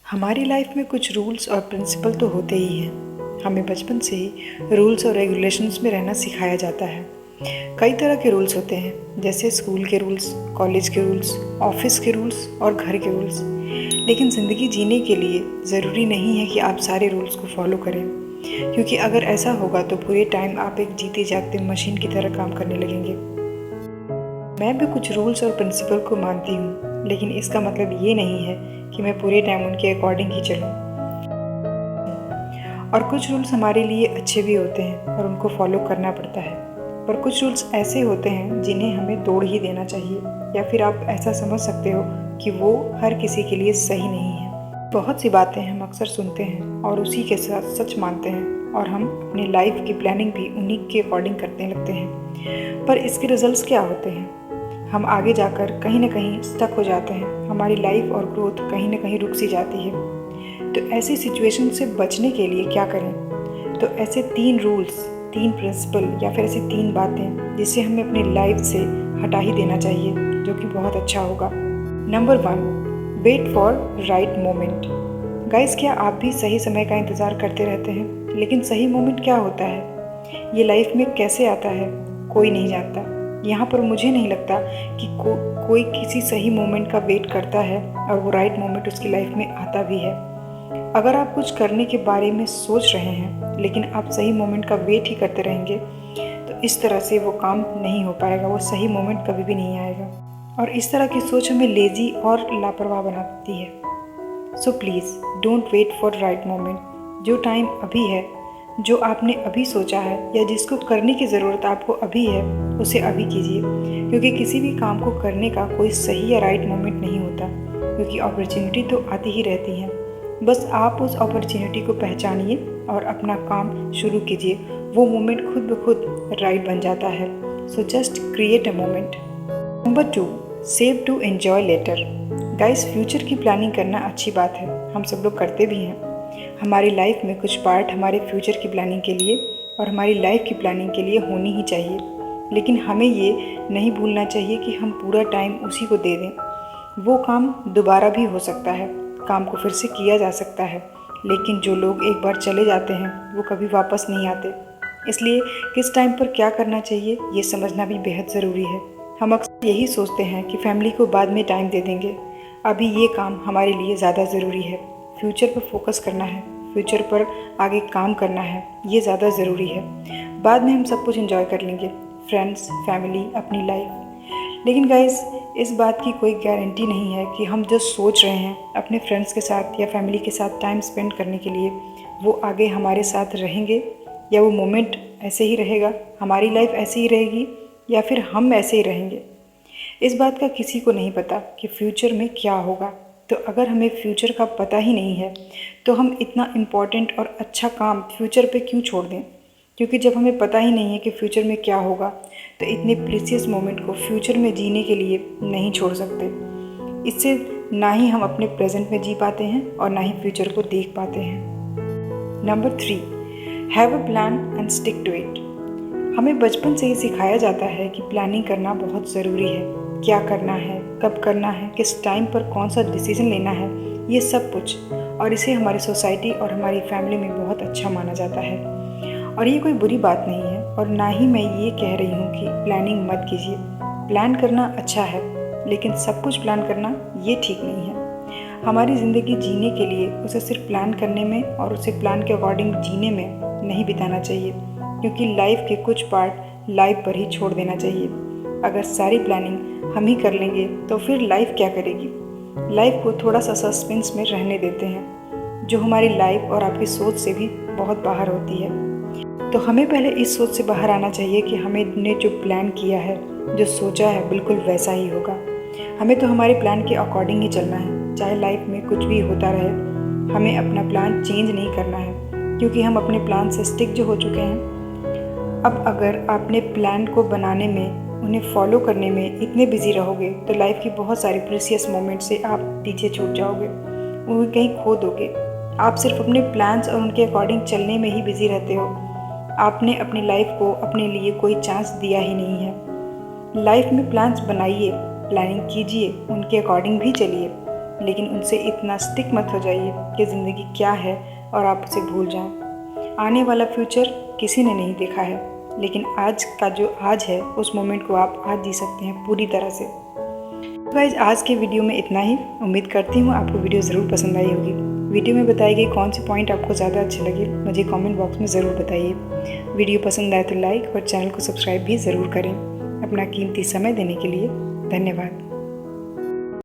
हमारी लाइफ में कुछ रूल्स और प्रिंसिपल तो होते ही हैं। हमें बचपन से ही रूल्स और रेगुलेशंस में रहना सिखाया जाता है। कई तरह के रूल्स होते हैं, जैसे स्कूल के रूल्स, कॉलेज के रूल्स, ऑफिस के रूल्स और घर के रूल्स। लेकिन ज़िंदगी जीने के लिए ज़रूरी नहीं है कि आप सारे रूल्स को फॉलो करें, क्योंकि अगर ऐसा होगा तो पूरे टाइम आप एक जीते जागते मशीन की तरह काम करने लगेंगे। मैं भी कुछ रूल्स और प्रिंसिपल को मानती हूँ, लेकिन इसका मतलब ये नहीं है कि मैं पूरे टाइम उनके अकॉर्डिंग ही चलूँ। और कुछ रूल्स हमारे लिए अच्छे भी होते हैं और उनको फॉलो करना पड़ता है, पर कुछ रूल्स ऐसे होते हैं जिन्हें हमें तोड़ ही देना चाहिए, या फिर आप ऐसा समझ सकते हो कि वो हर किसी के लिए सही नहीं है। बहुत सी बातें हम अक्सर सुनते हैं और उसी के साथ सच मानते हैं, और हम अपनी लाइफ की प्लानिंग भी उन्हीं के अकॉर्डिंग करने लगते हैं। पर इसके रिजल्ट्स क्या होते हैं? हम आगे जाकर कहीं ना कहीं स्टक हो जाते हैं, हमारी लाइफ और ग्रोथ कहीं ना कहीं रुक सी जाती है। तो ऐसी सिचुएशन से बचने के लिए क्या करें? तो ऐसे 3 रूल्स, 3 प्रिंसिपल या फिर ऐसी 3 बातें जिसे हमें अपनी लाइफ से हटा ही देना चाहिए, जो कि बहुत अच्छा होगा। Number 1, wait for right moment. Guys, क्या आप भी सही समय का इंतज़ार करते रहते हैं? लेकिन सही मोमेंट क्या होता है, ये लाइफ में कैसे आता है, कोई नहीं जानता। यहाँ पर मुझे नहीं लगता कि कोई किसी सही मोमेंट का वेट करता है और वो राइट मोमेंट उसकी लाइफ में आता भी है। अगर आप कुछ करने के बारे में सोच रहे हैं लेकिन आप सही मोमेंट का वेट ही करते रहेंगे, तो इस तरह से वो काम नहीं हो पाएगा, वो सही मोमेंट कभी भी नहीं आएगा। और इस तरह की सोच हमें लेज़ी और लापरवाह बना देती है। So please don't wait for right moment. जो टाइम अभी है, जो आपने अभी सोचा है या जिसको करने की ज़रूरत आपको अभी है, उसे अभी कीजिए, क्योंकि किसी भी काम को करने का कोई सही या राइट मोमेंट नहीं होता, क्योंकि अपॉर्चुनिटी तो आती ही रहती हैं। बस आप उस अपॉर्चुनिटी को पहचानिए और अपना काम शुरू कीजिए। वो मोमेंट खुद ब खुद राइट बन जाता है। So just create a moment. Number 2, save to enjoy later. Guys, future की प्लानिंग करना अच्छी बात है, हम सब लोग करते भी हैं। हमारी लाइफ में कुछ पार्ट हमारे फ्यूचर की प्लानिंग के लिए और हमारी लाइफ की प्लानिंग के लिए होनी ही चाहिए, लेकिन हमें ये नहीं भूलना चाहिए कि हम पूरा टाइम उसी को दे दें। वो काम दोबारा भी हो सकता है, काम को फिर से किया जा सकता है, लेकिन जो लोग एक बार चले जाते हैं वो कभी वापस नहीं आते। इसलिए किस टाइम पर क्या करना चाहिए ये समझना भी बेहद ज़रूरी है। हम अक्सर यही सोचते हैं कि फैमिली को बाद में टाइम दे देंगे, अभी ये काम हमारे लिए ज़्यादा ज़रूरी है। फ्यूचर पर फोकस करना है, फ्यूचर पर आगे काम करना है, ये ज़्यादा ज़रूरी है। बाद में हम सब कुछ एंजॉय कर लेंगे, फ्रेंड्स, फैमिली, अपनी लाइफ। लेकिन गाइस, इस बात की कोई गारंटी नहीं है कि हम जो सोच रहे हैं अपने फ्रेंड्स के साथ या फैमिली के साथ टाइम स्पेंड करने के लिए, वो आगे हमारे साथ रहेंगे, या वो मोमेंट ऐसे ही रहेगा, हमारी लाइफ ऐसे ही रहेगी, या फिर हम ऐसे ही रहेंगे। इस बात का किसी को नहीं पता कि फ्यूचर में क्या होगा। तो अगर हमें फ्यूचर का पता ही नहीं है, तो हम इतना इम्पॉर्टेंट और अच्छा काम फ्यूचर पे क्यों छोड़ दें? क्योंकि जब हमें पता ही नहीं है कि फ्यूचर में क्या होगा, तो इतने प्रीसियस मोमेंट को फ्यूचर में जीने के लिए नहीं छोड़ सकते। इससे ना ही हम अपने प्रेजेंट में जी पाते हैं और ना ही फ्यूचर को देख पाते हैं। Number 3, have a plan and stick to it. हमें बचपन से ही सिखाया जाता है कि प्लानिंग करना बहुत ज़रूरी है। क्या करना है, कब करना है, किस टाइम पर कौन सा डिसीजन लेना है, ये सब कुछ। और इसे हमारी सोसाइटी और हमारी फैमिली में बहुत अच्छा माना जाता है, और ये कोई बुरी बात नहीं है। और ना ही मैं ये कह रही हूँ कि प्लानिंग मत कीजिए। प्लान करना अच्छा है, लेकिन सब कुछ प्लान करना ये ठीक नहीं है। हमारी ज़िंदगी जीने के लिए उसे सिर्फ प्लान करने में और उसे प्लान के अकॉर्डिंग जीने में नहीं बिताना चाहिए, क्योंकि लाइफ के कुछ पार्ट लाइफ पर ही छोड़ देना चाहिए। अगर सारी प्लानिंग हम ही कर लेंगे तो फिर लाइफ क्या करेगी? लाइफ को थोड़ा सा सस्पेंस में रहने देते हैं, जो हमारी लाइफ और आपकी सोच से भी बहुत बाहर होती है। तो हमें पहले इस सोच से बाहर आना चाहिए कि हमने जो प्लान किया है, जो सोचा है, बिल्कुल वैसा ही होगा। हमें तो हमारे प्लान के अकॉर्डिंग ही चलना है, चाहे लाइफ में कुछ भी होता रहे। हमें अपना प्लान चेंज नहीं करना है, क्योंकि हम अपने प्लान से स्टिक जो हो चुके हैं। अब अगर आपने प्लान को बनाने में, उन्हें फॉलो करने में इतने बिजी रहोगे, तो लाइफ की बहुत सारी प्रीसियस मोमेंट से आप पीछे छूट जाओगे, उन्हें कहीं खो दोगे। आप सिर्फ अपने प्लान्स और उनके अकॉर्डिंग चलने में ही बिजी रहते हो। आपने अपनी लाइफ को अपने लिए कोई चांस दिया ही नहीं है। लाइफ में प्लान्स बनाइए, प्लानिंग कीजिए, उनके अकॉर्डिंग भी चलिए, लेकिन उनसे इतना स्टिक मत हो जाइए कि ज़िंदगी क्या है और आप उसे भूल जाएं। आने वाला फ्यूचर किसी ने नहीं देखा है, लेकिन आज का जो आज है उस मोमेंट को आप आज जी सकते हैं पूरी तरह से। गाइस, आज के वीडियो में इतना ही। उम्मीद करती हूँ आपको वीडियो ज़रूर पसंद आई होगी। वीडियो में बताई गई कौन से पॉइंट आपको ज़्यादा अच्छे लगे मुझे कमेंट बॉक्स में ज़रूर बताइए। वीडियो पसंद आए तो लाइक और चैनल को सब्सक्राइब भी ज़रूर करें। अपना कीमती समय देने के लिए धन्यवाद।